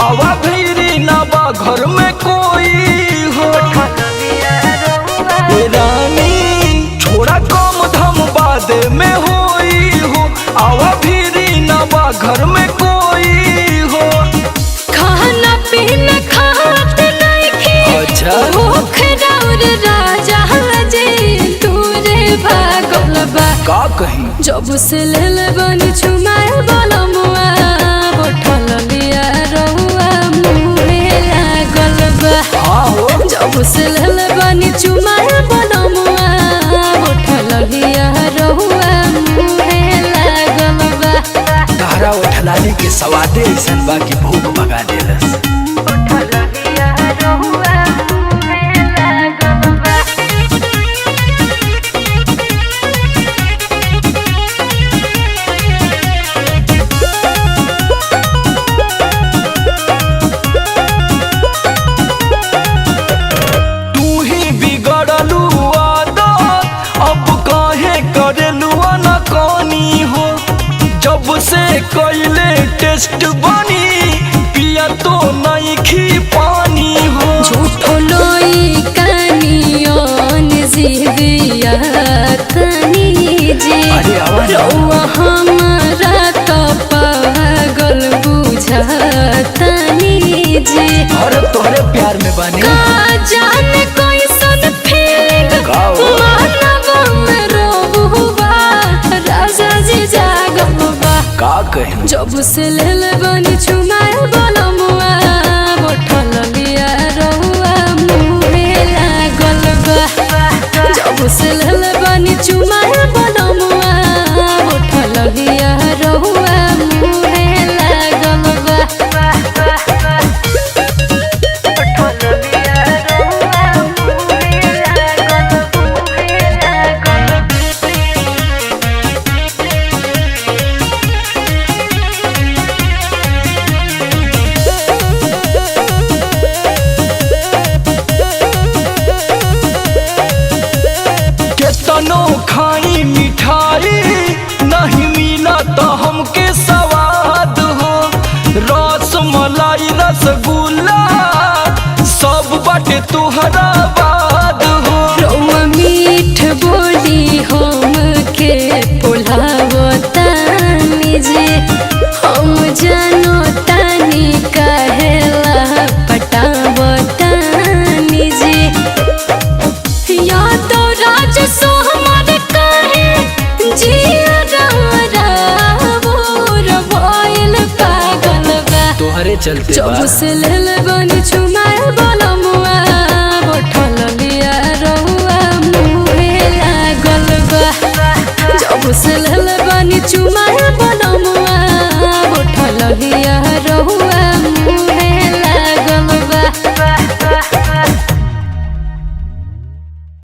आवा भीरी ना बा घर में कोई हो। रानी छोड़ा कम धम बाद में होई हो। आवा भीरी ना बा घर में कोई हो। खाना पीना खात नहीं खे। अच्छा भूख राउर राजा जे तूरे भागल बा। का कहीं जब से लेल बनी छुमाए बलमुआ बोठल लिया रहुआ मुहे लागल बा। हाँ हो जब से लेल बनी छुमाए बलमुआ बोठल लिया रहुआ मुहे लागल बा। तारा उठलाने के सवादे ऐसन बा कि भूख भगा देलस। जब से कोयले टेस्ट बनी पिया तो नहीं खी पानी हो। झूठो लोई कानियोन जिदिया तनी जे रउआ हमरा तो पागल बुझा तनी जे। और तोहरे प्यार में बनी का जाने कोई सन फीलिंग मानवा में रोबुआ राजा जी जागल बा। का कहीं जब से लेल बनी छुमाए बलमुआ बोठल लिया रहुआ मुहे लागल बा। जब से लेल बनी छुमाए बलमुआ बोठल लिया रहुआ मुहे लागल बा। केतनो खाई मिठाई नहीं मिला तो हमके स्वाद हो। रस मलाई रसगुल्ला सब बाटे तुहरा बाद हो। रउआ मीठ बोली हमके पुलावतानी जे हम जानो तानी कहेला पटावतानी जे। या तो राज सो हमारे कहे जिया रावर भइल पागल बा। तोहरे चलते जब से लेल बनी छुमाए बलमुआ बोठल लिया रहुआ मुहे लागल बा। जब से लेल बनी छुमाए बलमुआ बोठल लिया रहुआ